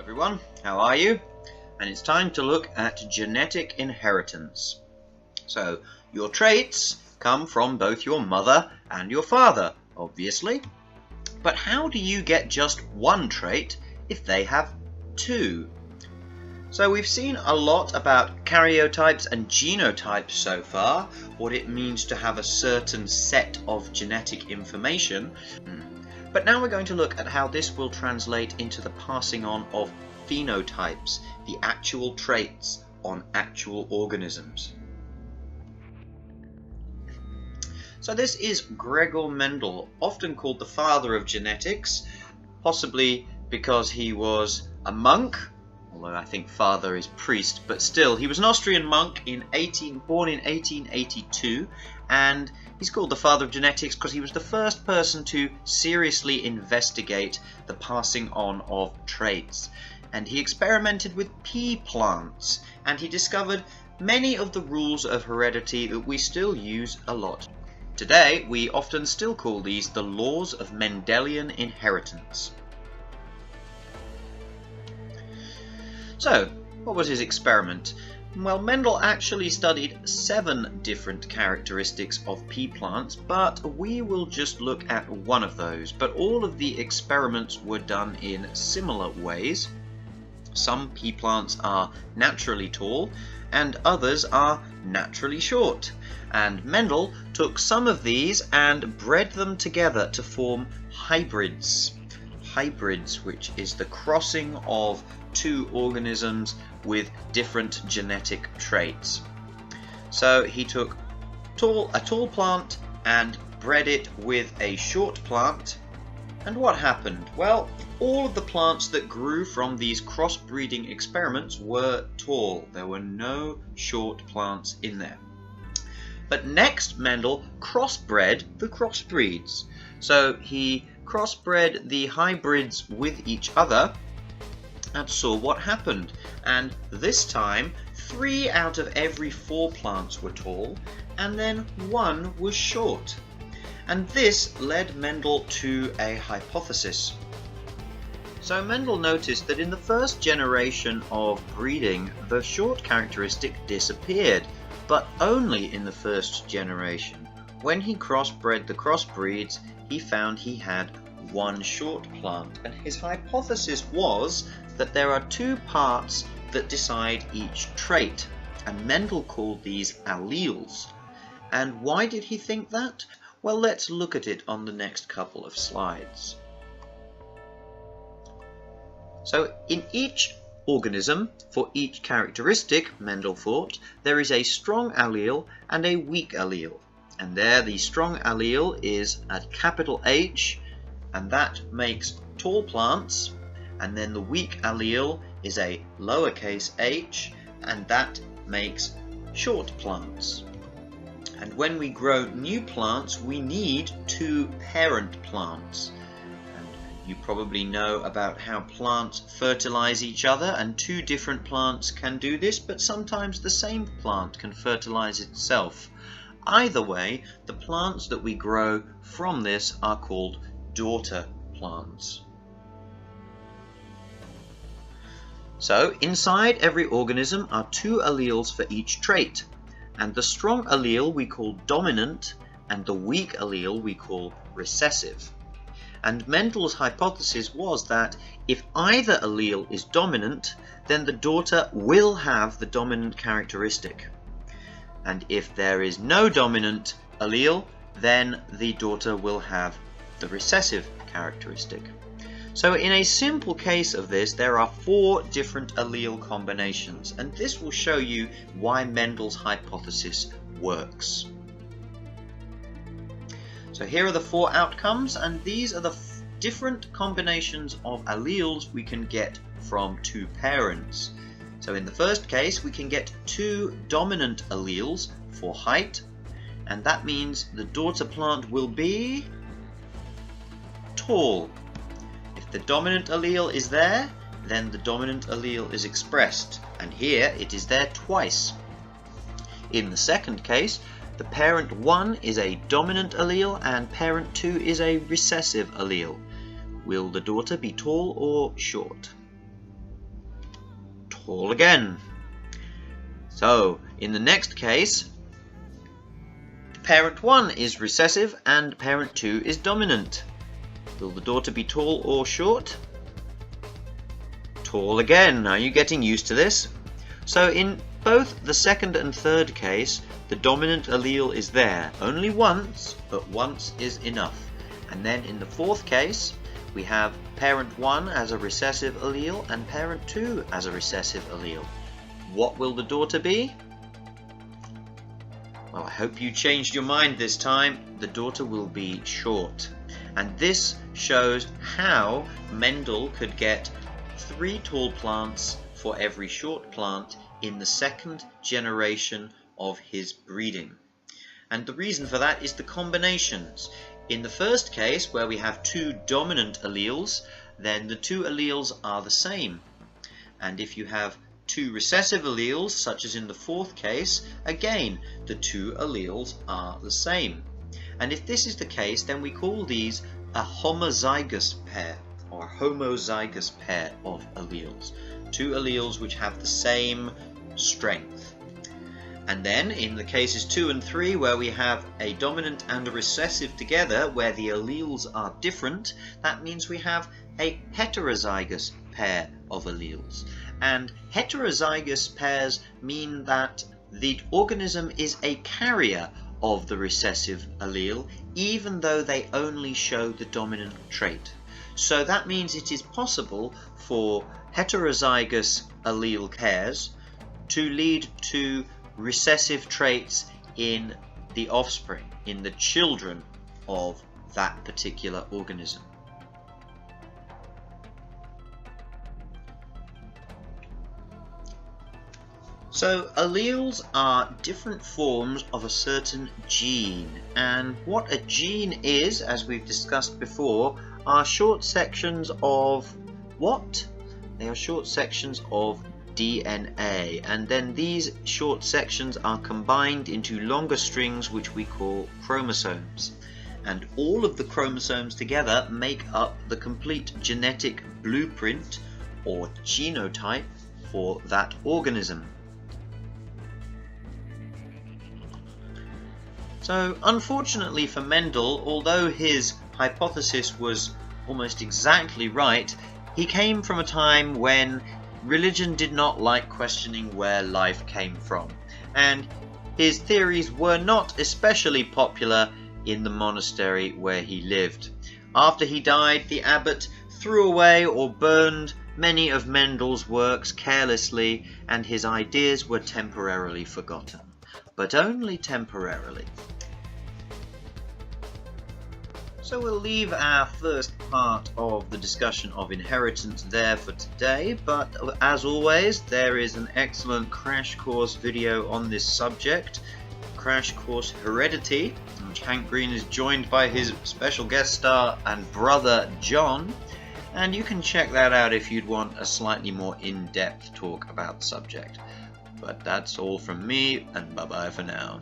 everyone, how are you? And it's time to look at genetic inheritance. So, your traits come from both your mother and your father, obviously. But how do you get just one trait if they have two? So we've seen a lot about karyotypes and genotypes so far, what it means to have a certain set of genetic information. But now we're going to look at how this will translate into the passing on of phenotypes, the actual traits on actual organisms. So this is Gregor Mendel, often called the father of genetics, possibly because he was a monk, although I think father is priest, but still, he was an Austrian monk born in 1882, and he's called the father of genetics because he was the first person to seriously investigate the passing on of traits. And he experimented with pea plants, and he discovered many of the rules of heredity that we still use a lot. Today, we often still call these the laws of Mendelian inheritance. So, what was his experiment? Well, Mendel actually studied 7 different characteristics of pea plants, but we will just look at one of those. But all of the experiments were done in similar ways. Some pea plants are naturally tall, and others are naturally short. And Mendel took some of these and bred them together to form hybrids. Hybrids, which is the crossing of two organisms with different genetic traits. So he took a tall plant and bred it with a short plant. And what happened? Well, all of the plants that grew from these crossbreeding experiments were tall. There were no short plants in there. But next, Mendel crossbred the crossbreeds. So he crossbred the hybrids with each other and saw what happened. And this time, 3 out of every 4 plants were tall, and then 1 was short. And this led Mendel to a hypothesis. So Mendel noticed that in the first generation of breeding, the short characteristic disappeared, but only in the first generation. When he crossbred the crossbreeds, he found he had 1 short plant, and his hypothesis was that there are 2 parts that decide each trait, and Mendel called these alleles. And why did he think that? Well, let's look at it on the next couple of slides. So in each organism, for each characteristic, Mendel thought, there is a strong allele and a weak allele. And there the strong allele is a capital H, and that makes tall plants, and then the weak allele is a lowercase h, and that makes short plants. And when we grow new plants, we need 2 parent plants. And you probably know about how plants fertilize each other, and 2 different plants can do this, but sometimes the same plant can fertilize itself. Either way, the plants that we grow from this are called daughter plants. So inside every organism are 2 alleles for each trait, and the strong allele we call dominant and the weak allele we call recessive. And Mendel's hypothesis was that if either allele is dominant, then the daughter will have the dominant characteristic. And if there is no dominant allele, then the daughter will have the recessive characteristic. So in a simple case of this, there are 4 different allele combinations, and this will show you why Mendel's hypothesis works. So here are the 4 outcomes, and these are the different combinations of alleles we can get from 2 parents. So in the first case, we can get 2 dominant alleles for height, and that means the daughter plant will be tall. If the dominant allele is there, then the dominant allele is expressed, and here it is there twice. In the second case, the parent 1 is a dominant allele and parent 2 is a recessive allele. Will the daughter be tall or short? tall again. So, in the next case, parent 1 is recessive and parent 2 is dominant. Will the daughter be tall or short? Tall again. Are you getting used to this? So in both the second and third case, the dominant allele is there only once, but once is enough. And then in the fourth case, we have parent 1 as a recessive allele and parent 2 as a recessive allele. What will the daughter be? Well, I hope you changed your mind this time. The daughter will be short. And this shows how Mendel could get 3 tall plants for every short plant in the second generation of his breeding. And the reason for that is the combinations. In the first case, where we have 2 dominant alleles, then the 2 alleles are the same. And if you have 2 recessive alleles, such as in the fourth case, again, the 2 alleles are the same. And if this is the case, then we call these a homozygous pair, or a homozygous pair of alleles. 2 alleles which have the same strength. And then in the cases 2 and 3, where we have a dominant and a recessive together, where the alleles are different, that means we have a heterozygous pair of alleles. And heterozygous pairs mean that the organism is a carrier of the recessive allele, even though they only show the dominant trait. So that means it is possible for heterozygous allele pairs to lead to recessive traits in the offspring, in the children of that particular organism. So alleles are different forms of a certain gene, and what a gene is, as we've discussed before, are short sections of what? They are short sections of DNA, and then these short sections are combined into longer strings which we call chromosomes. And all of the chromosomes together make up the complete genetic blueprint or genotype for that organism. So unfortunately for Mendel, although his hypothesis was almost exactly right, he came from a time when religion did not like questioning where life came from, and his theories were not especially popular in the monastery where he lived. After he died, the abbot threw away or burned many of Mendel's works carelessly, and his ideas were temporarily forgotten, but only temporarily. So we'll leave our first part of the discussion of inheritance there for today, but as always, there is an excellent crash course video on this subject, Crash Course Heredity, in which Hank Green is joined by his special guest star and brother John, and you can check that out if you'd want a slightly more in-depth talk about the subject. But that's all from me, and bye-bye for now.